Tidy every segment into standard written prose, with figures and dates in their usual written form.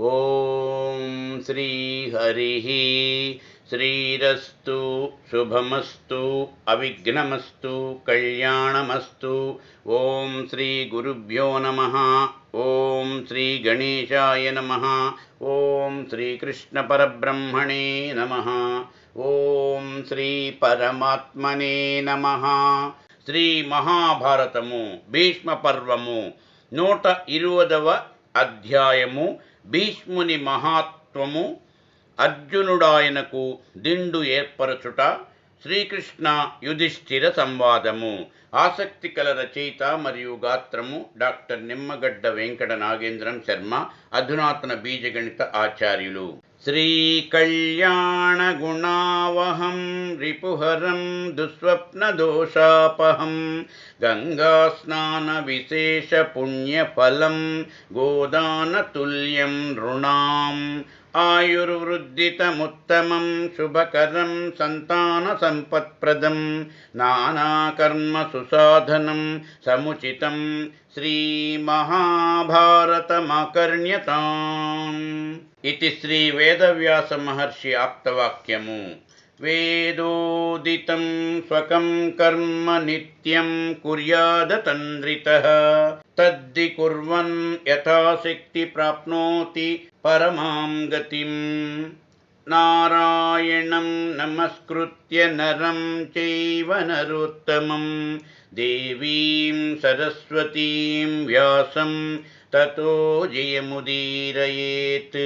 ఓం శ్రీ హరి శ్రీరస్తు శుభమస్తు అవిఘ్నమస్తు కళ్యాణమస్తు. ఓం శ్రీ గురుభ్యో నమః. ఓం శ్రీ గణేశాయ నమః. ఓం శ్రీకృష్ణ పరబ్రహ్మణే నమః. ఓం శ్రీ పరమాత్మనే నమః. శ్రీ మహాభారతము భీష్మ పర్వము 120వ అధ్యాయము. భీష్ముని మహాత్వము, అర్జునుడాయనకు దిండు ఏర్పరచుట, శ్రీకృష్ణ యుధిష్ఠిర సంవాదము. ఆసక్తి కల రచయిత మరియు గాత్రము డాక్టర్ నిమ్మగడ్డ వెంకట నాగేంద్రం శర్మ, అధునాతన బీజగణిత ఆచార్యులు. శ్రీకళ్యాణ గుణావహం రిపుహరం దుస్వప్నదోషాపహం గంగాస్నాన విశేష పుణ్యఫలం గోదానతుల్యం నృణాం ఆయుర్వృద్ధితముత్తమం శుభకరం సంతాన సంపత్ప్రదం నానాకర్మ సుసాధనం సముచితం శ్రీమహాభారతమాకర్ణ్యతాం. ఇది శ్రీ వేదవ్యాస మహర్షి ఆప్తవాక్యము. వేదోదితం స్వకం కర్మ నిత్యం కుర్యాదతంద్రితః తద్ధి కుర్వన్ యథాశక్తి ప్రాప్నోతి పరమాం గతిం. నారాయణం నమస్కృత్య నరం చైవ నరోత్తమం దేవీం సరస్వతీం వ్యాసం తతో జయముదీరయేత్.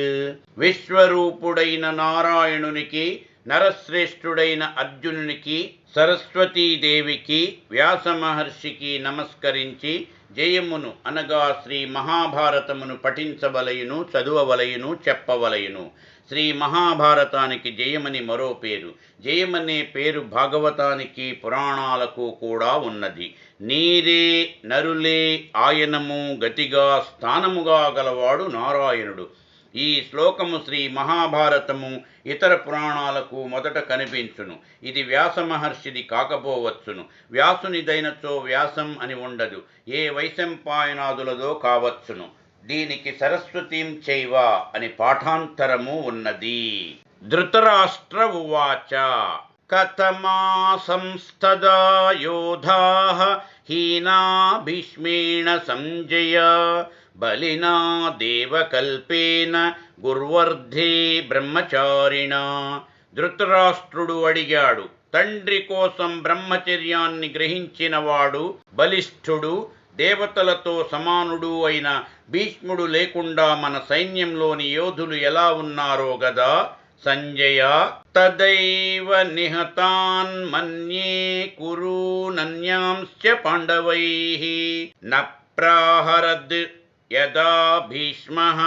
విశ్వరూపుడైన నారాయణునికి, నరశ్రేష్ఠుడైన అర్జునునికి, సరస్వతీదేవికి, వ్యాస మహర్షికి నమస్కరించి జయమును అనగా శ్రీ మహాభారతమును పఠించవలయును, చదువవలయును, చెప్పవలయును. శ్రీ మహాభారతానికి జయమని మరో పేరు. జయమనే పేరు భాగవతానికి, పురాణాలకు కూడా ఉన్నది. నీరే నరులే ఆయనము గతిగా స్థానముగా గలవాడు నారాయణుడు. ఈ శ్లోకము శ్రీ మహాభారతము ఇతర పురాణాలకు మొదట కనిపించును. ఇది వ్యాస మహర్షిది కాకపోవచ్చును. వ్యాసునిదైనచో వ్యాసం అని ఉండదు. ఏ వైశంపాయనాదులదో కావచ్చును. దీనికి సరస్వతీం చైవ అని పాఠాంతరము ఉన్నది. ధృతరాష్ట్ర ఉవాచ కథమా సంస్థదా యోధాః హీనా భీష్మేణ సంజయ బలినా దేవకల్పేన గుర్వర్ధే బ్రహ్మచారిణ. ధృతరాష్ట్రుడు అడిగాడు. తండ్రి కోసం బ్రహ్మచర్యాన్ని గ్రహించినవాడు, బలిష్ఠుడు, దేవతలతో సమానుడు అయిన భీష్ముడు లేకుండా మన సైన్యంలోని యోధులు ఎలా ఉన్నారో గదా సంజయ. తదైవ నిహతాన్ మన్యే కురూనన్యాంశ్చ పాండవైః న ప్రాహరద్ యదా భీష్మః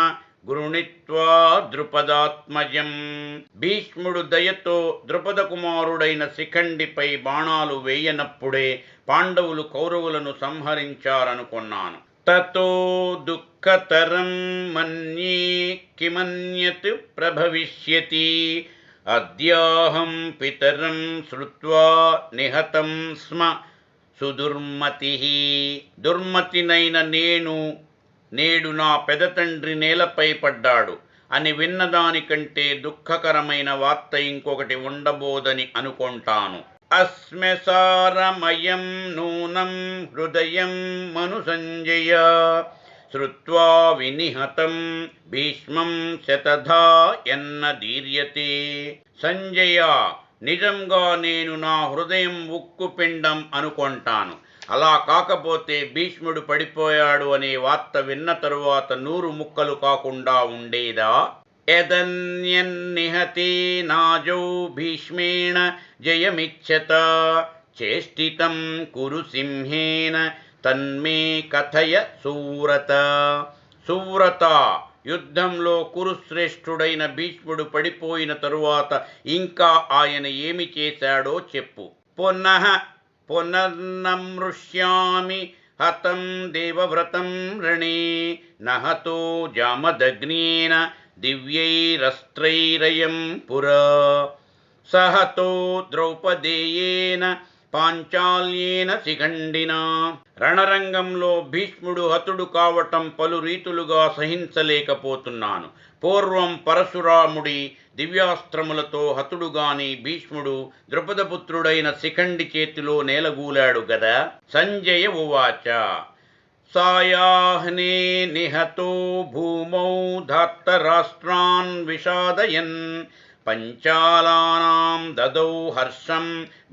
గృణీత్వా ద్రుపదాత్మజం. భీష్ముడు దయతో ద్రుపద కుమారుడైన శిఖండిపై బాణాలు వేయనప్పుడే పాండవులు కౌరవులను సంహరించారనుకున్నాను. తతో దుఃఖతరం మన్యే కిమన్యత్ ప్రభవిష్యతి అద్యాహం పితరం శ్రుత్వా నిహతం స్మ సుదుర్మతిః. దుర్మతినైన నేడు నా పెదతండ్రి నేలపై పడ్డాడు అని విన్నదానికంటే దుఃఖకరమైన వార్త ఇంకొకటి ఉండబోదని అనుకుంటాను. అస్మ్యసారమయం నూనం హృదయం మను సంజయ శ్రుత్వా వినిహతం భీష్మం శతధా ఎన్న దీర్యతే. సంజయ, నిజంగా నేను నా హృదయం ఉక్కుపిండం అనుకుంటాను. అలా కాకపోతే భీష్ముడు పడిపోయాడు అనే వార్త విన్న తరువాత 100 ముక్కలు కాకుండా ఉండేదా? యదన్యన్నిహతే నాజౌ భీష్మేణ జయమిచ్చత చేష్టితం కురు సింహేన తన్మే కథయ సూరత. సూరత, యుద్ధంలో కురుశ్రేష్ఠుడైన భీష్ముడు పడిపోయిన తరువాత ఇంకా ఆయన ఏమి చేశాడో చెప్పు. పునర్నమృష్యామి హతం దేవవ్రతం రణే నహతో జామదగ్నేన దివ్యైరస్త్రైరయం పురా సహతో ద్రౌపదేయేన పాంచాల్యేన శిఖండినా. రణరంగంలో భీష్ముడు హతుడు కావటం పలు రీతులుగా సహించలేకపోతున్నాను. పూర్వం పరశురాముడి దివ్యాస్త్రములతో హతుడుగాని భీష్ముడు ద్రుపదపుత్రుడైన శిఖండి చేతిలో నేలగూలాడు గదా. సంజయ ఉవాచ సాయాహ్నే నిహతో భూమౌ ధాత్తరాష్ట్రాన్ విషాదయన్ పంచాలానాం దదౌ హర్షం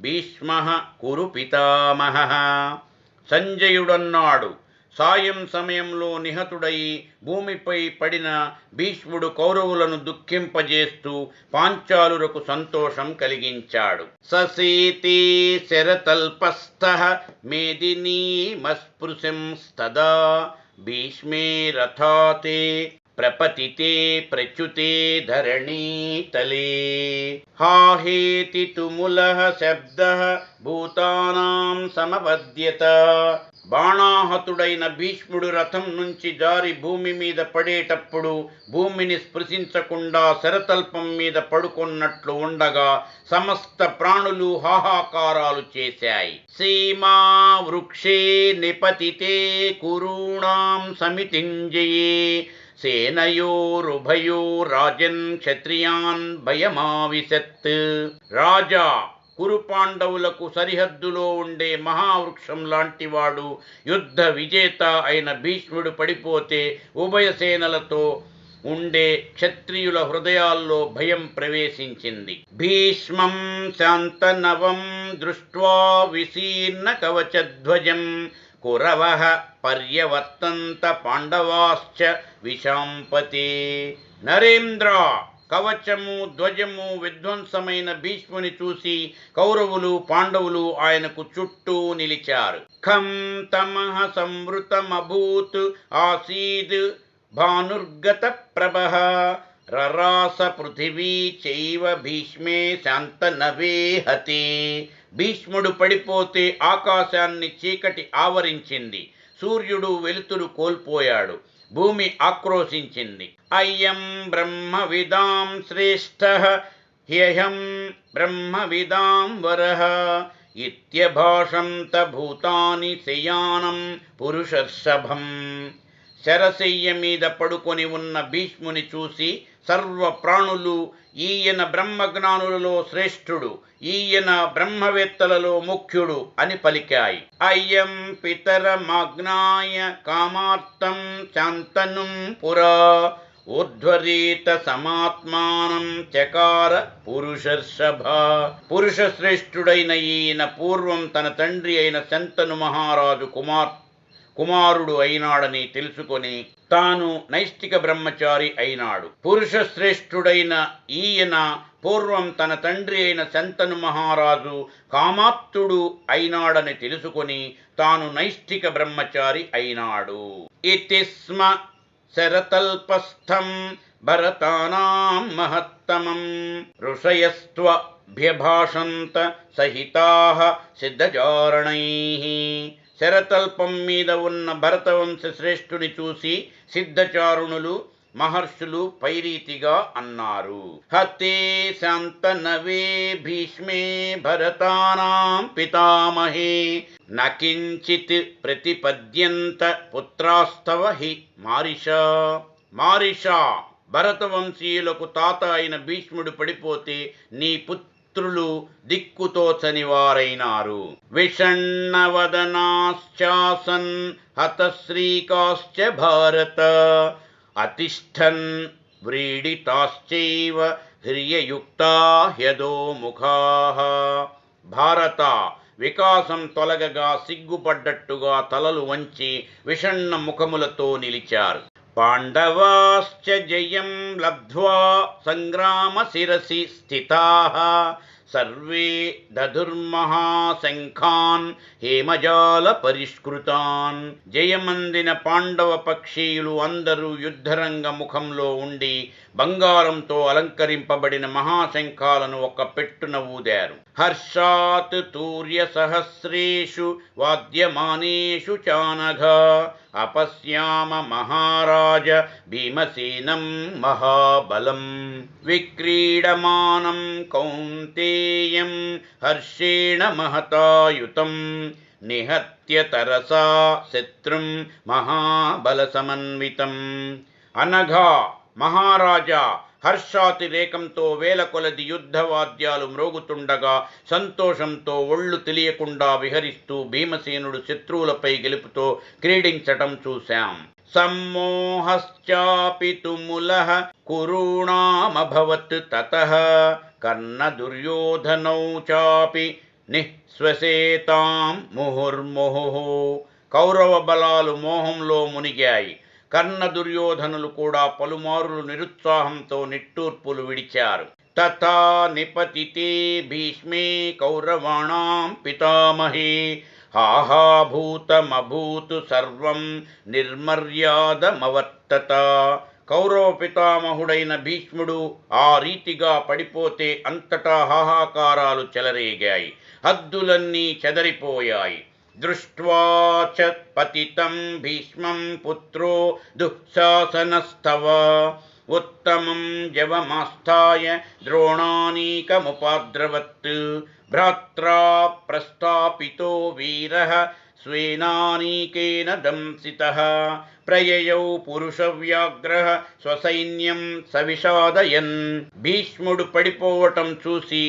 భీష్మః కురు పితామహః. సంజయుడన్నాడు, సాయం సమయంలో నిహతుడై భూమిపై పడిన భీష్ముడు కౌరవులను దుఃఖింపజేస్తూ పాంచాలురకు సంతోషం కలిగించాడు. ససేతే శరతల్పస్థః మేదినీమస్పృశంస్తదా భీష్మే రథాతే ప్రపతితే ప్రచ్యుతే ధరణీతలే. హాహేతి తుములః శబ్దః భూతానాం సమపద్యత. బాణాహతుడైన భీష్ముడు రథం నుంచి జారి భూమి మీద పడేటప్పుడు భూమిని స్పృశించకుండా శరతల్పం మీద పడుకున్నట్లు ఉండగా సమస్త ప్రాణులు హాహాకారాలు చేశాయి. సీమా వృక్షే నిపతితే కురూణాం సమితింజయే సేనయోరుభయో రాజన్ క్షత్రియాన్ భయమావిశత్. రాజా, కురు పాండవులకు సరిహద్దులో ఉండే మహావృక్షం లాంటివాడు యుద్ధ విజేత అయిన భీష్ముడు పడిపోతే ఉభయ సేనలతో ఉండే క్షత్రియుల హృదయాల్లో భయం ప్రవేశించింది. భీష్మం శాంతనవం దృష్ట్వా విశీర్ణ కవచధ్వజం కురవః పర్యవర్తంత పాండవాశ్చ విశాంపతే. నరేంద్ర, కవచము ధ్వజము విధ్వంసమైన భీష్ముని చూసి కౌరవులు పాండవులు ఆయనకు చుట్టూ నిలిచారు. ఖం తమః సంవృతమభూత్ ఆసీద్ భానుర్గత ప్రభః రరాస పృథివీ చైవ భీష్మే శాంతనవే హతే. భీష్ముడు పడిపోతే ఆకాశాన్ని చీకటి ఆవరించింది. సూర్యుడు వెలుతురు కోల్పోయాడు. భూమి ఆక్రోశించింది. అయం బ్రహ్మవిదాం శ్రేష్ఠః హ్యహం బ్రహ్మవిదాం వరః ఇత్యభాషంత భూతాని శయానం పురుషర్షభం. శరశయ్య మీద పడుకొని ఉన్న భీష్ముని చూసి సర్వ ప్రాణులు ఈయన బ్రహ్మజ్ఞానులలో శ్రేష్ఠుడు, ఈయన బ్రహ్మవేత్తలలో ముఖ్యుడు అని పలికాయి. అయం పితరమాజ్ఞాయ కామార్తం శాంతనుం పురా ఊర్ధ్వరీత సమాత్మానం చకార పురుషర్షభ. పురుష శ్రేష్ఠుడైన ఈయన పూర్వం తన తండ్రి అయిన శంతను మహారాజు కుమారుడు అయినాడని తెలుసుకొని తాను నైష్టిక బ్రహ్మచారి అయినాడు. పురుష శ్రేష్ఠుడైన ఈయన పూర్వం తన తండ్రి అయిన శంతను మహారాజు కామాప్తుడు అయినాడని తెలుసుకొని తాను నైష్టిక బ్రహ్మచారి అయినాడు. ఇతి స్మ శరతల్పస్థం భరతానాం మహత్తమం ఋషయస్త్వభ్యభాషంత సహితాః సిద్ధచారణైః. శరతల్పం మీద ఉన్న భరతవంశ శ్రేష్ఠుని చూసి సిద్ధచారుణులు మహర్షులు పైరీతిగా అన్నారు. హతే శాంతనవే భీష్మే భరతానాం పితామహే నకించిత్ ప్రతిపద్యంత పుత్రాస్తవ హి మారిషా. మారిషా, భరతవంశీయులకు తాత అయిన భీష్ముడు పడిపోతే నీ పుత్రులు దిక్కుతోచని వారైనారు. విషణ్ణవదనాశ్చాసన్ హతశ్రీకాశ్చ భారత అతిష్ఠన్ వ్రీడితాశ్చైవ హ్రియయుక్తా హ్యధోముఖాః. భారత, వికాసం తొలగగా సిగ్గుపడ్డట్టుగా తలలు వంచి విషణ్ణ ముఖములతో నిలిచారు. పాండవాశ్చ జయం లబ్ధ్వా సంగ్రామ శిరసి స్థితాః సర్వే దధుర్మహాశంఖాన్ హేమజాల పరిష్కృతాన్. జయమందిన పాండవ పక్షీయులు అందరూ యుద్ధరంగ ముఖంలో ఉండి బంగారంతో అలంకరింపబడిన మహాశంఖాలను ఒక పెట్టున ఊదారు. హర్షాత్ తూర్య సహస్రేషు వాద్యమానేషు చానఘ अपश्याम महाराज भीमसेनं महाबलं विक्रीडमानं कौन्तेयं हर्षेण महतायुतं निहत्य तरसा शत्रुं महाबलसमन्वितम् అనగా మహారాజా హర్షాతిరేకంతో వేల కొలది యుద్ధవాద్యాలు మ్రోగుతుండగా సంతోషంతో ఒళ్ళు తెలియకుండా విహరిస్తూ భీమసేనుడు శత్రువులపై గెలుపుతో క్రీడించటం చూశాం. సమ్మోహశ్చాపి తుములః కురూణామభవత్ తతః కర్ణ దుర్యోధనౌ చాపి నిశ్వసేతాం ముహుర్ముహుః. కౌరవ బలాలు మోహంలో మునిగాయి. కర్ణ దుర్యోధనులు కూడా పలుమారులు నిరుత్సాహంతో నిట్టూర్పులు విడిచారు. తథా నిపతితే భీష్మే కౌరవాణాం పితామహే హాహాభూతమభూతు సర్వం నిర్మర్యాదమవర్తత. కౌరవ పితామహుడైన భీష్ముడు ఆ రీతిగా పడిపోతే అంతటా హాహాకారాలు చెలరేగాయి. హద్దులన్నీ చెదరిపోయాయి. దృష్ట్వా చ పతితం భీష్మం పుత్రో దుఃశాసనస్తవ ఉత్తమం జవమాస్థాయ ద్రోణానీకముపాద్రవత్ భ్రాత్రా ప్రస్థాపితో వీరః స్వేనానీకేన దంసితః ప్రయయౌ పురుషవ్యాఘ్రః స్వసైన్యం సవిషాదయన్. భీష్ముడు పడిపోవటం చూసి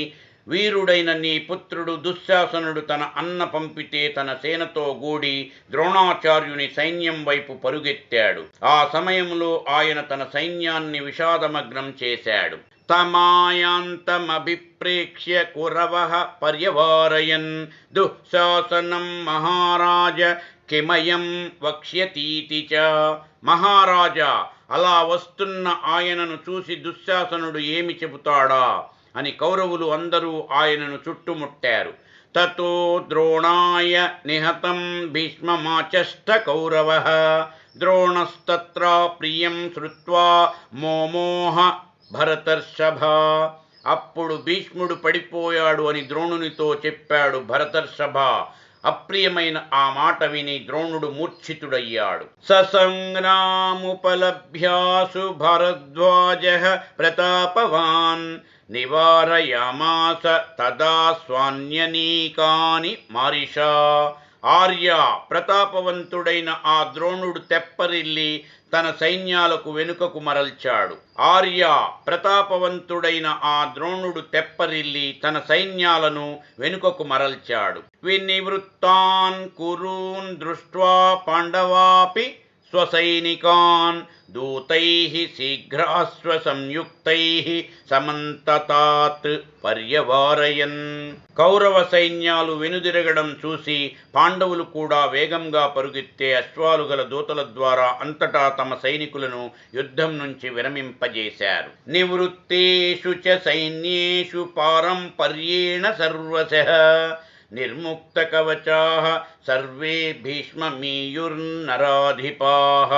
వీరుడైన నీ పుత్రుడు దుశ్శాసనుడు తన అన్న పంపితే తన సేనతో గూడి ద్రోణాచార్యుని సైన్యం వైపు పరుగెత్తాడు. ఆ సమయంలో ఆయన తన సైన్యాన్ని విషాదమగ్నం చేశాడు. తమాయాంతమభిప్రేక్ష్య కురవః పర్యవారయన్ దుశ్శాసనం మహారాజ కిమయం వక్ష్యతీతి చ. మహారాజా, అలా వస్తున్న ఆయనను చూసి దుశ్శాసనుడు ఏమి చెబుతాడా అని కౌరవులు అందరూ ఆయనను చుట్టుముట్టారు. తతో ద్రోణాయ నిహతం భీష్మమాచష్ట కౌరవః ద్రోణస్తత్రా ప్రియం శ్రుత్వా మోమోహ భరతర్షభ. అప్పుడు భీష్ముడు పడిపోయాడు అని ద్రోణునితో చెప్పాడు భరతర్షభ. అప్రియమైన ఆ మాట విని ద్రోణుడు మూర్ఛితుడయ్యాడు. ససంగ్రాముపలభ్యాసు భరద్వాజః ప్రతాపవాన్ నివారయామాస తదా స్వాన్యనీకాని మారిషా. ఆర్య, ప్రతాపవంతుడైన ఆ ద్రోణుడు తెప్పరిల్లి తన సైన్యాలకు వెనుకకు మరల్చాడు. ఆర్య, ప్రతాపవంతుడైన ఆ ద్రోణుడు తెప్పరిల్లి తన సైన్యాలను వెనుకకు మరల్చాడు. వినివృత్తాన్ కురూన్ దృష్ట్వా పాండవాపి స్వసైనికాన్ దూతైః శీఘ్రాశ్వ సంయుక్తైః సమంతతాత్ పర్యవారయన్. కౌరవ సైన్యాలు వెనుదిరగడం చూసి పాండవులు కూడా వేగంగా పరుగెత్తే అశ్వాలు గల దూతల ద్వారా అంతటా తమ సైనికులను యుద్ధం నుంచి విరమింపజేశారు. నివృత్తేషు చ సైన్యేషు పారంపర్యేణ సర్వశః నిర్ముక్త కవచాః సర్వే భీష్మమీయుర్నరాధిపాః.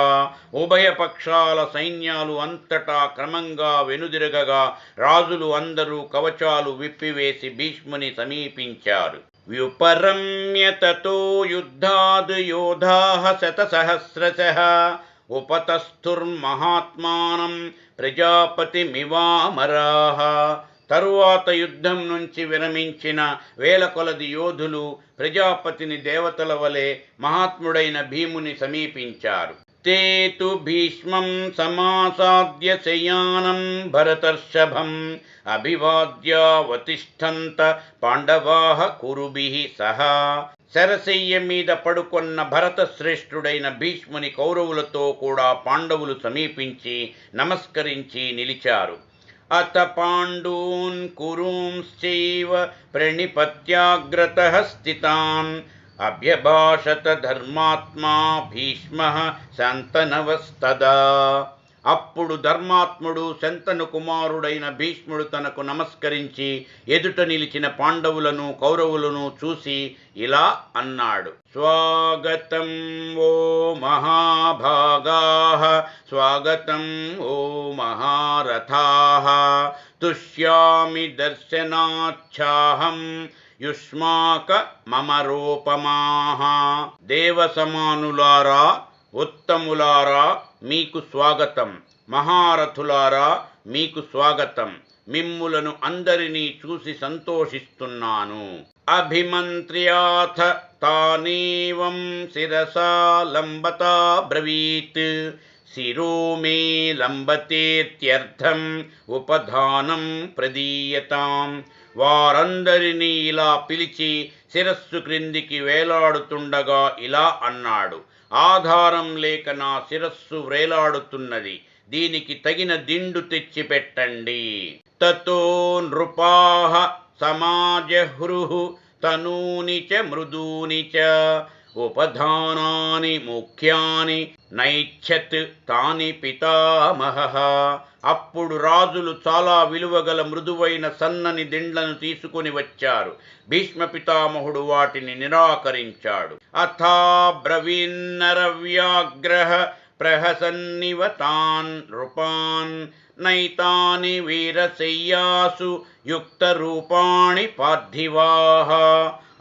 ఉభయ పక్షాల సైన్యాలు అంతటా క్రమంగా వెనుదిరగగా రాజులు అందరూ కవచాలు విప్పివేసి భీష్ముని సమీపించారు. వ్యుపరమ్య తతో యుద్ధాద్ యోధాః శతసహస్రశః ఉపతస్థుర్మహాత్మానం ప్రజాపతిమివామరాః. తరువాత యుద్ధం నుంచి విరమించిన వేల కొలది యోధులు ప్రజాపతిని దేవతల వలె మహాత్ముడైన భీముని సమీపించారు. తే తు భీష్మం సమాసాద్య శయానం భరతర్షభం అభివాద్యావతిష్ఠంత పాండవాః కురుభిః సహా. శరశయ్య మీద పడుకొన్న భరత శ్రేష్ఠుడైన భీష్ముని కౌరవులతో కూడా పాండవులు సమీపించి నమస్కరించి నిలిచారు. అత పాండూన్ కురూంశ్చైవ ప్రణిపత్యాగ్రతః స్థితాన్ అభ్యభాషత ధర్మాత్మా భీష్మః శంతనవస్తదా. అప్పుడు ధర్మాత్ముడు శంతను కుమారుడైన భీష్ముడు తనకు నమస్కరించి ఎదుట నిలిచిన పాండవులను కౌరవులను చూసి ఇలా అన్నాడు. స్వాగతం ఓ మహాభాగాః స్వాగతం ఓ మహారథాః తుష్యామి దర్శనాచ్ఛాహం యుష్మాక మమరోపమాః. దేవసమానులారా, ఉత్తములారా మీకు స్వాగతం, మహారథులారా మీకు స్వాగతం, మిమ్ములను అందరినీ చూసి సంతోషిస్తున్నాను. అభిమంత్ర్యాథ తానేవం శిరసా లంబతా బ్రవీత్, శిరో మే లంబతేత్యర్థం ఉపధానం ప్రదీయతాం. వారందరినీ ఇలా పిలిచి శిరస్సు క్రిందికి వేలాడుతుండగా ఇలా అన్నాడు, ఆధారం లేక నా శిరస్సు వేలాడుతున్నది, దీనికి తగిన దిండు తెచ్చిపెట్టండి. తతో నృపాః సమాజహృః తనూని చ మృదూని చ, ఉపధానాని ముఖ్యాని నైచ్ఛత్ తాని పితామహః. అప్పుడు రాజులు చాలా విలువగల మృదువైన సన్నని దిండ్లను తీసుకుని వచ్చారు. భీష్మ పితామహుడు వాటిని నిరాకరించాడు. అథా బ్రవీన్నరవ్యాగ్రః ప్రహసన్నివ తాన్ నృపాన్, నైతాని వీరశయ్యాసు యుక్తరూపాణి పార్థివాః.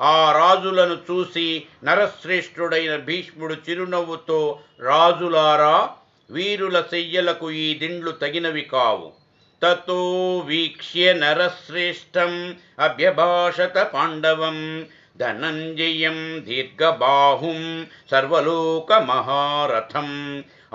ఆ రాజులను చూసి నరశ్రేష్ఠుడైన భీష్ముడు చిరునవ్వుతో, రాజులారా, వీరుల శయ్యలకు ఈ దిండ్లు తగినవి కావు. తతో వీక్ష్య నరశ్రేష్టం అభ్యభాషత పాండవం ధనంజయం దీర్ఘబాహుం సర్వలోక మహారథం.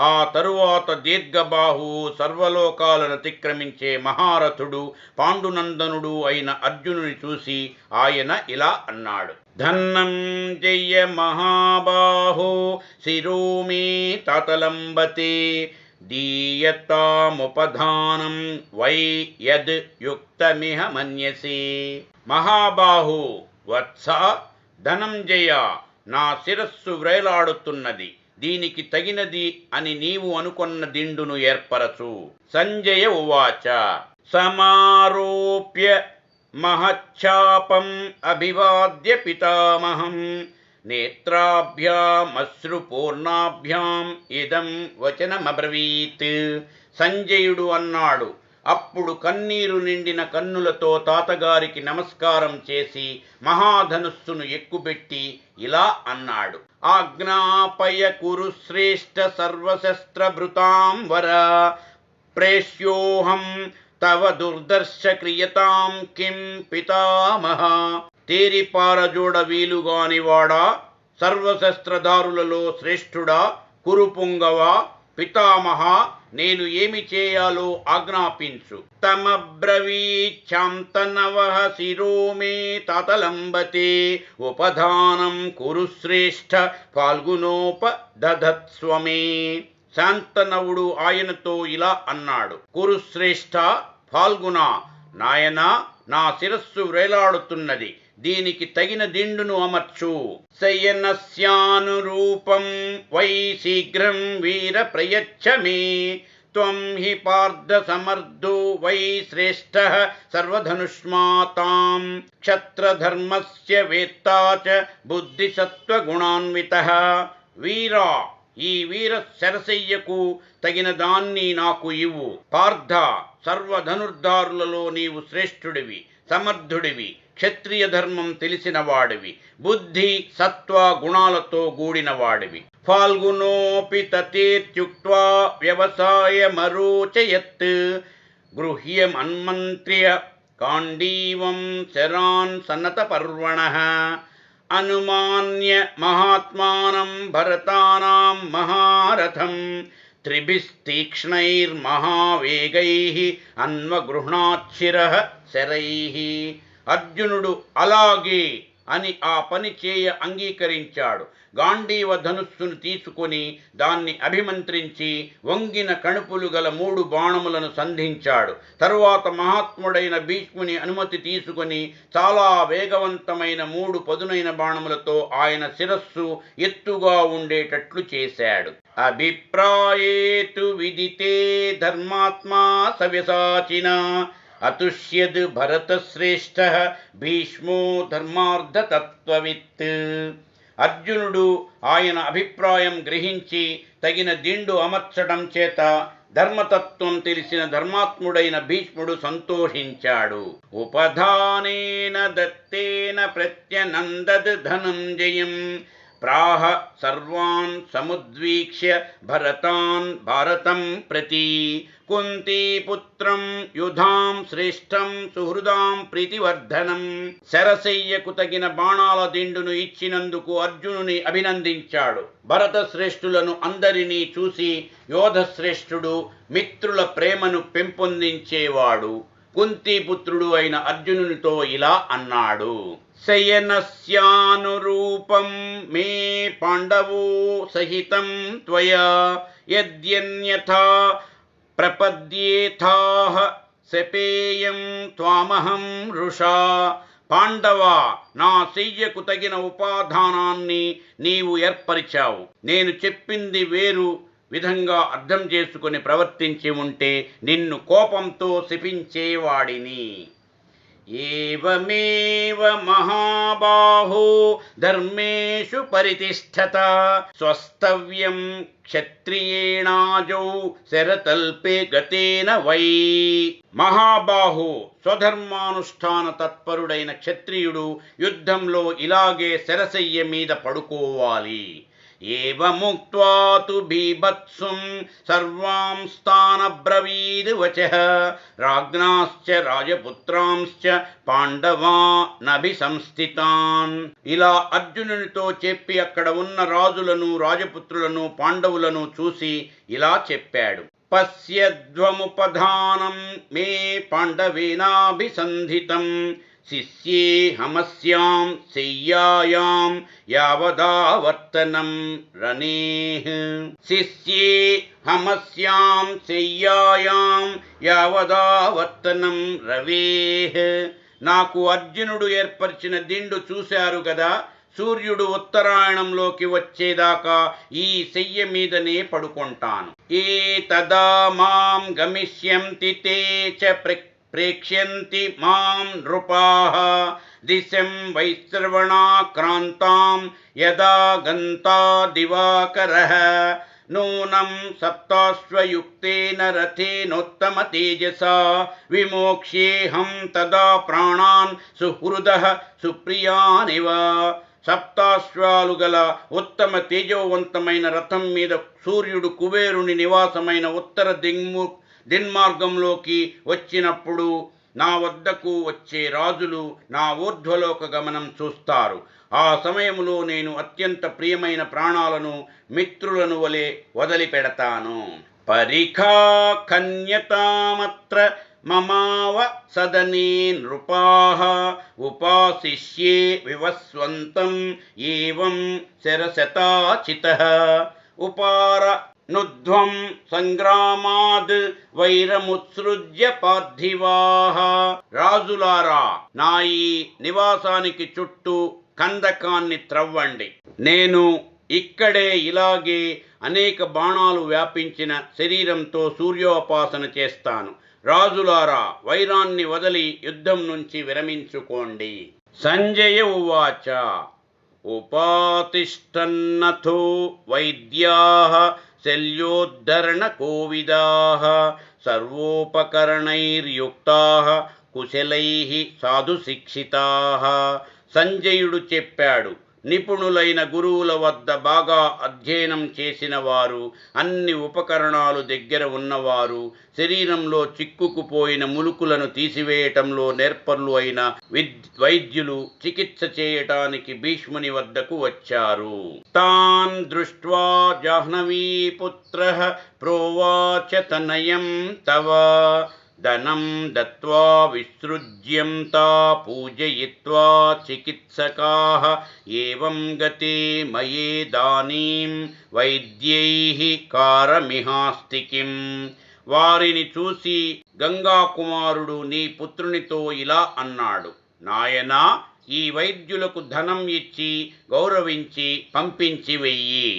ఆ తరువాత దీర్ఘబాహు, సర్వలోకాలను అతిక్రమించే మహారథుడు, పాండునందనుడు అయిన అర్జునుని చూసి ఆయన ఇలా అన్నాడు, ధనంజయ మహాబాహో శిరో మే తతలంబతే, దీయతాముపధానం వై యద్ యుక్తమిహ మన్యసే. మహాబాహు వత్స, ధనంజయ, నా శిరస్సు వ్రేలాడుతున్నది, దీనికి తగినది అని నీవు అనుకొన్న దిండును ఏర్పరచు. సంజయ ఉవాచ, సమారోప్య మహచ్ఛాపం అభివాద్య పితామహం నేత్రాభ్యామశ్రుపూర్ణాభ్యాం ఇదం వచనమబ్రవీత్. సంజయుడు అన్నాడు, అప్పుడు కన్నీరు నిండిన కన్నులతో తాతగారికి నమస్కారం చేసి మహాధనుస్సును ఎక్కుబెట్టి ఇలా అన్నాడు, ఆజ్ఞాపయ కురు శ్రేష్ఠ సర్వశస్త్రభృతాం వర, ప్రేష్యోహం తవ దుర్దర్శ క్రియతాం కిం పితామహ. తేరిపారజోడ వీలుగానివాడా, సర్వశస్త్రధారులలో శ్రేష్ఠుడా, కురుపుంగవా, పితామహ, నేను ఏమి చేయాలో ఆజ్ఞాపించు. తమబ్రవీచ్ఛాంతనవః శిరో మే తతలంబతే, ఉపధానం కురు శ్రేష్ఠ ఫాల్గునోపదధత్స్వమే. శాంతనవుడు ఆయనతో ఇలా అన్నాడు, కురుశ్రేష్ఠ, ఫాల్గుణ, నాయనా, నా శిరస్సు వ్రేలాడుతున్నది, దీనికి తగిన దిండును అమర్చు. శయనస్యానురూపం వై శీఘ్రం వీర ప్రయచ్చ మే, త్వం హి పార్థ సమర్థో వై శ్రేష్ఠః సర్వధనుష్మాతాం, క్షత్రధర్మస్య వేత్తా చ బుద్ధిసత్వగుణాన్వితః. వీరా, ఈ వీర శరశయ్యకు తగిన దాన్ని నాకు ఇవ్వు. పార్థ, సర్వధనుర్ధారులలో నీవు శ్రేష్ఠుడివి, సమర్థుడివి, క్షత్రియ ధర్మం తెలిసిన వాడివి, బుద్ధి సత్వ గుణాలతో కూడిన వాడివి. ఫాల్గునోపి తతేత్యుక్త్వా వ్యవసాయమరోచయత్, గృహ్యమన్మంత్ర్య కాండీవం శరాన్ సన్నత పర్వణః. అనుమాన్య మహాత్మానం భరతానాం మహారథం, త్రిభిస్తీక్ష్ణైర్మహావేగైః అన్వగృహ్ణాచ్చిరః శరైః. అర్జునుడు అలాగే అని ఆ పని చేయ అంగీకరించాడు. గాంధీవ ధనుస్సును తీసుకొని దాన్ని అభిమంత్రించి వంగిన కణుపులు గల 3 బాణములను సంధించాడు. తరువాత మహాత్ముడైన భీష్ముని అనుమతి తీసుకొని చాలా వేగవంతమైన 3 పదునైన బాణములతో ఆయన శిరస్సు ఎత్తుగా ఉండేటట్లు చేశాడు. అభిప్రాయేతు విదితే ధర్మాత్మా సవ్యసాచిన, అతుష్యద్ భరతశ్రేష్ఠః భీష్మో ధర్మార్థతత్వవిత్. అర్జునుడు ఆయన అభిప్రాయం గ్రహించి తగిన దిండు అమర్చడం చేత ధర్మతత్వం తెలిసిన ధర్మాత్ముడైన భీష్ముడు సంతోషించాడు. ఉపధానేన దత్తేన ప్రత్యనందద్ ధనంజయం ప్రాహ సర్వాన్ సముద్వీక్ష్య భరతాన్ భారతం ప్రతి కుంతీపుత్రం యుధాం శ్రేష్టం సుహృదాం ప్రీతివర్ధనం. శరశయ్యకు తగిన బాణాల దిండును ఇచ్చినందుకు అర్జునుని అభినందించాడు. భరత శ్రేష్ఠులను అందరినీ చూసి యోధశ్రేష్ఠుడు మిత్రుల ప్రేమను పెంపొందించేవాడు కుంతీపుత్రుడు అయిన అర్జునునితో ఇలా అన్నాడు. శయనస్యానురూపం మే పాండవో సహితం త్వయా యద్యన్యథా ప్రపద్యేథాః శపేయం త్వామహం వృషా. పాండవ, నా శయ్యకు తగిన ఉపాధానాన్ని నీవు ఏర్పరిచావు. నేను చెప్పింది వేరు విధంగా అర్థం చేసుకుని ప్రవర్తించి ఉంటే నిన్ను కోపంతో శపించేవాడిని. ఏవమేవ మహాబాహో ధర్మేషు పరితిష్ఠత స్వస్తవ్యం క్షత్రియేణాజౌ శరతల్పే గతేన వై. మహాబాహు, స్వధర్మానుష్ఠాన తత్పరుడైన క్షత్రియుడు యుద్ధంలో ఇలాగే శరశయ్య మీద పడుకోవాలి. ఏవముక్త్వా తు బీభత్సుం సర్వాంస్తానబ్రవీద్ వచః రాజ్ఞాశ్చ రాజపుత్రాంశ్చ పాండవానభిసంస్థితాన్. ఇలా అర్జునునితో చెప్పి అక్కడ ఉన్న రాజులను రాజపుత్రులను పాండవులను చూసి ఇలా చెప్పాడు. పశ్యధ్వముపధానం మే పాండవేనాభిసంధితం శిష్యే హమస్యాం శయ్యాయాం యావదావర్తనం రణేః. శిష్యే హమస్యాం శయ్యాయాం యావదావర్తనం రవేః. నాకు అర్జునుడు ఏర్పరిచిన దిండు చూశారు గదా, సూర్యుడు ఉత్తరాయణంలోకి వచ్చేదాకా ఈ శయ్య మీదనే పడుకుంటాను. ఏ తదా మాం గమిష్యంతి తే చ ప్రేక్ష్యంతి మాం నృపాః దిశం వైశ్రవణాక్రాంతాం యదా గంతా దివాకరః. నూనం సప్తాశ్వయుక్తేన రథేనోత్తమ తేజసా విమోక్ష్యేహం తదా ప్రాణాన్ సుహృదః సుప్రియానివ. సప్తాశ్వాలు గల ఉత్తమ తేజోవంతమైన రథం మీద సూర్యుడు కుబేరుని నివాసమైన ఉత్తర దిన్మార్గంలోకి వచ్చినప్పుడు నా వద్దకు వచ్చే రాజులు నా ఊర్ధ్వలోక గమనం చూస్తారు. ఆ సమయంలో నేను అత్యంత ప్రియమైన ప్రాణాలను మిత్రులను వలె వదిలిపెడతాను. పరిఖా కన్యతామత్ర మమావ సదనే నృపాః ఉపాసిష్యే వివస్వంతం ఏవం శరశతాచితః. ఉపార నుధ్వం సంగ్రామాద్ వైరముత్సృజ్య పార్థివాః. రాజులారా, నా ఈ నివాసానికి చుట్టూ కందకాన్ని త్రవ్వండి. నేను ఇక్కడే ఇలాగే అనేక బాణాలు వ్యాపించిన శరీరంతో సూర్యోపాసన చేస్తాను. రాజులారా, వైరాన్ని వదిలి యుద్ధం నుంచి విరమించుకోండి. సంజయ ఉవాచ. ఉపాతిష్టన్నథో వైద్యాః శల్యోద్ధరణ కోవిదాః సర్వోపకరణైర్యుక్తాః కుశలైః సాధు శిక్షితాః. సంజయుడు చెప్పాడు, నిపుణులైన గురువుల వద్ద బాగా అధ్యయనం చేసిన వారు, అన్ని ఉపకరణాలు దగ్గర ఉన్నవారు, శరీరంలో చిక్కుకుపోయిన ములుకులను తీసివేయటంలో నేర్పర్లు అయిన వైద్యులు చికిత్స చేయటానికి భీష్ముని వద్దకు వచ్చారు. తాన్ దృష్ట్వా జాహ్నవీపుత్రః ప్రోవాచ తనయం తవ ధనం దత్వా విసృజ్యం తా పూజయిత్వా చికిత్సకాః ఏవం గతే మయేదానీం వైద్యైః కారమిహాస్తి కిం. వారిని చూసి గంగాకుమారుడు నీ పుత్రునితో ఇలా అన్నాడు. నాయనా, ఈ వైద్యులకు ధనం ఇచ్చి గౌరవించి పంపించి వెయ్యి.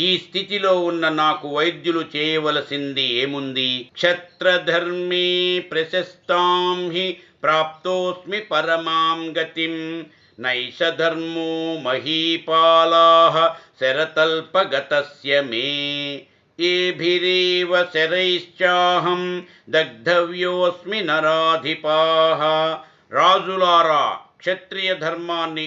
ఈ స్థితిలో ఉన్న నాకు వైద్యులు చేయవలసింది ఏముంది? క్షత్రధర్మే ప్రశస్తాం హి ప్రాప్తోస్మి పరమాం గతిం నైష ధర్మో మహీపాలాః శరతల్పగతస్య మే. ఏభిరేవ శరైశ్చాహం దగ్ధవ్యోస్మి నరాధిపాః. రాజులారా, క్షత్రియ ధర్మాన్ని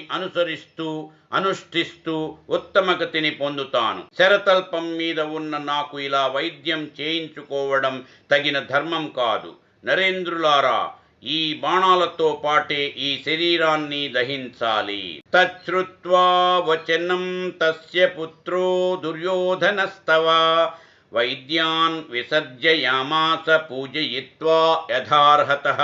అనుష్ఠిస్తూ ఉత్తమగతిని పొందుతాను. శరతల్పం మీద ఉన్న నాకు ఇలా వైద్యం చేయించుకోవడం తగిన ధర్మం కాదు. నరేంద్రులారా, ఈ బాణాలతో పాటే ఈ శరీరాన్ని దహించాలి. తచ్చుత్వా వచనం తస్య పుత్రో దుర్యోధనస్తవ వైద్యాన్ విసర్జయామాస పూజయిత్వా యథార్హతః.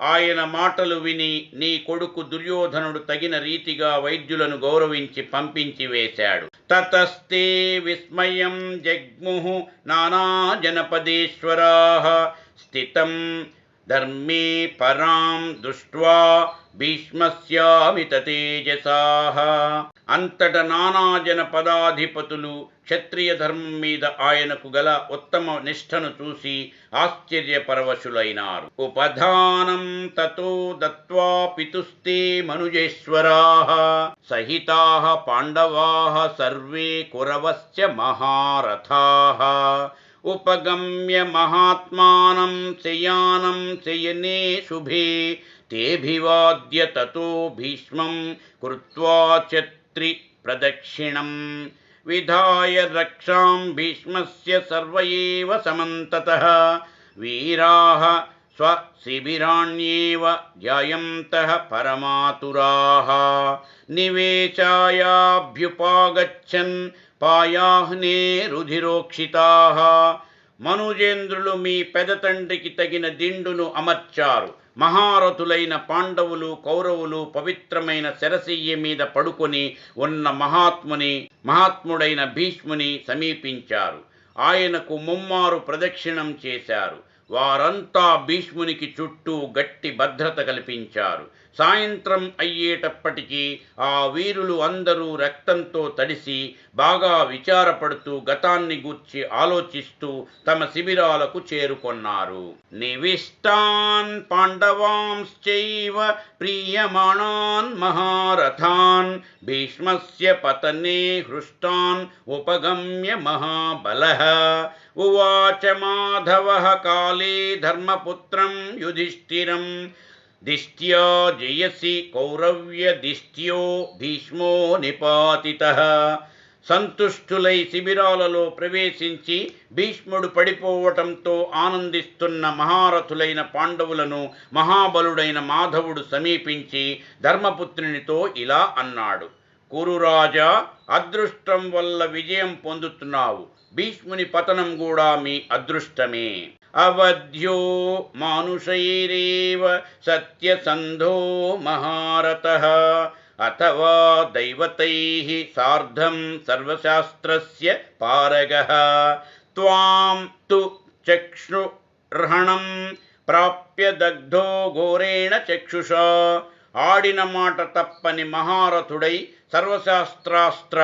ఆయన మాటలు విని నీ కొడుకు దుర్యోధనుడు తగిన రీతిగా వైద్యులను గౌరవించి పంపించి వేశాడు. తతస్తే విస్మయం జగ్ముః నానా జనపదేశ్వరాః స్థితం ధర్మే పరాం దృష్ట్వా భీష్మస్యామిత తేజసాః. అంతట నానా జనపదాధిపతులు క్షత్రియ ధర్మం మీద ఆయనకు గల ఉత్తమ నిష్ఠను చూసి ఆశ్చర్యపరవశులైనారు. ఉపధానం తతో దత్వా పితుస్తే మనుజేశ్వరాః సహితాః పాండవాః సర్వే కురవశ్చ మహారథాః. ఉపగమ్య మహాత్మానం శయానం శయనే శుభే తేభివాద్య తతో భీష్మం కృత్వా ఛత్రి ప్రదక్షిణం విధాయ రక్షాం భీష్మస్య సర్వ ఏవ సమంతతః వీరాః స్వశిబిరాణ్యేవ ధ్యాయంతః పరమాతురాః. నివేశాయాభ్యుపాగచ్చన్ పాయాహ్నే రుధిరోక్షితాః. మనుజేంద్రులు మీ పెదతండ్రికి తగిన దిండును అమర్చారు. మహారథులైన పాండవులు కౌరవులు పవిత్రమైన శరశయ్య మీద పడుకొని ఉన్న మహాత్ముడైన భీష్ముని సమీపించారు. ఆయనకు ముమ్మారు ప్రదక్షిణం చేశారు. వారంతా భీష్మునికి చుట్టూ గట్టి భద్రత కల్పించారు. సాయంత్రం అయ్యేటప్పటికీ ఆ వీరులు అందరూ రక్తంతో తడిసి బాగా విచారపడుతూ గతాన్ని గూర్చి ఆలోచిస్తూ తమ శిబిరాలకు చేరుకొన్నారు. నివిష్టాన్ పాండవాంశ్చైవ ప్రీయమాణాన్ మహారథాన్ భీష్మస్య పతనే హృష్టాన్ ఉపగమ్య మహాబలః. ఉవాచ మాధవః కాలే ధర్మపుత్రం యుధిష్ఠిరం దిష్ట్యా జయసి కౌరవ్య దిష్ట్యో భీష్మో నిపాతితః. సంతుష్టులై శిబిరాలలో ప్రవేశించి భీష్ముడు పడిపోవటంతో ఆనందిస్తున్న మహారథులైన పాండవులను మహాబలుడైన మాధవుడు సమీపించి ధర్మపుత్రునితో ఇలా అన్నాడు. కురురాజా, అదృష్టం వల్ల విజయం పొందుతున్నావు. భీష్ముని పతనం కూడా మీ అదృష్టమే. అవధ్యో మానుషైరేవ సత్యసంధో మహారథః అథవా దైవతైః సార్ధం సర్వశాస్త్రస్య పారగః. త్వాం తు చక్షుర్హణం ప్రాప్య దగ్ధో ఘోరేణ చక్షుషా. ఆడిన మాట తప్పని మహారథుడై సర్వశాస్త్రాస్త్ర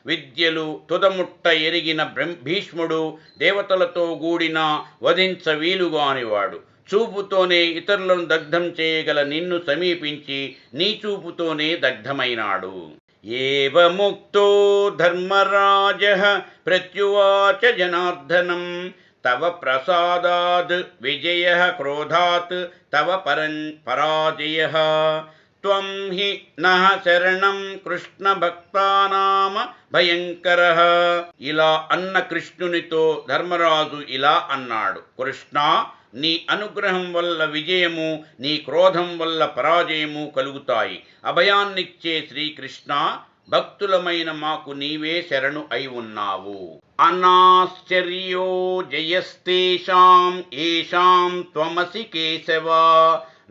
విద్యలు తుదముట్ట ఎరిగిన భీష్ముడు దేవతలతో కూడిన వధించ వీలుగానివాడు. చూపుతోనే ఇతరులను దగ్ధం చేయగల నిన్ను సమీపించి నీ చూపుతోనే దగ్ధమైనాడు. ఏవముక్తో ధర్మరాజః ప్రత్యువాచ జనార్దనం తవ ప్రసాదాద్ విజయః క్రోధాత్ తవ పరాజయః. త్వం హి నః శరణం కృష్ణ భక్తానామ భయంకరః. ఇలా అన్న కృష్ణునితో ధర్మరాజు ఇలా అన్నాడు. కృష్ణ, నీ అనుగ్రహం వల్ల విజయము, నీ క్రోధం వల్ల పరాజయము కలుగుతాయి. అభయాన్నిచ్చే శ్రీకృష్ణ, భక్తులమైన మాకు నీవే శరణు అయి ఉన్నావు. అనాశ్చర్యో జయస్తేషాం ఏషాం త్వమసి కేశవా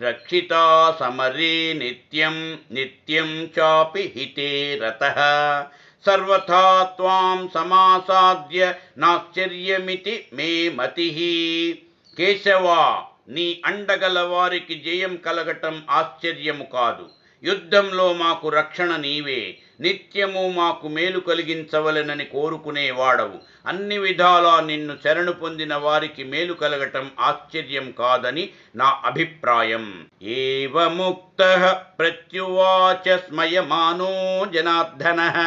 రక్షితా సమరే నిత్యం నిత్యం చాపి హితే రతః. సర్వథా త్వాం సమాసాద్య నాశ్చర్యమితి మే మతిః. కేశవా, నీ అండగల వారికి జయం కలగటం ఆశ్చర్యము కాదు. యుద్ధంలో మాకు రక్షణ నీవే. నిత్యము మాకు మేలు కలిగించవలెనని కోరుకునేవాడవు. అన్ని విధాలా నిన్ను శరణు పొందిన వారికి మేలు కలగటం ఆశ్చర్యం కాదని నా అభిప్రాయం. ఏవముక్తః ప్రత్యువాచ స్మయమానో జనార్దనః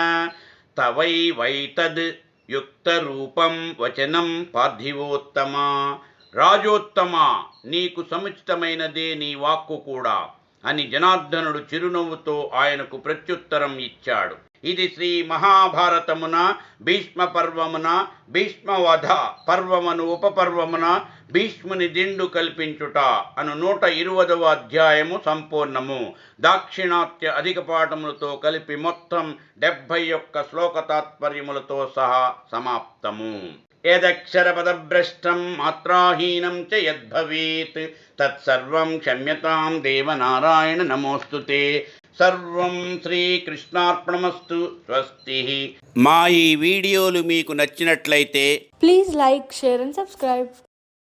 తవైవైతద్ యుక్తరూపం వచనం పార్థివోత్తమ. రాజోత్తమ, నీకు సముచితమైనదే నీ వాక్కు కూడా. అని జనార్దనుడు చిరునవ్వుతో ఆయనకు ప్రత్యుత్తరం ఇచ్చాడు. ఇది శ్రీ మహాభారతమున భీష్మ పర్వమున భీష్మవధ పర్వమును ఉపపర్వమున భీష్ముని దిండు కల్పించుట అను 120వ అధ్యాయము సంపూర్ణము. దాక్షిణాత్య అధిక పాఠములతో కలిపి మొత్తం 71 శ్లోక తాత్పర్యములతో సహా సమాప్తము. యదక్షరపదభ్రష్టం మాత్రాహీనం చ యద్భవేత్ తత్సర్వం క్షమ్యతాం దేవనారాయణ నమోస్తుతే. సర్వం శ్రీకృష్ణార్పణమస్తు. స్వస్తి. మా ఈ వీడియోలు మీకు నచ్చినట్లయితే please like, share and subscribe.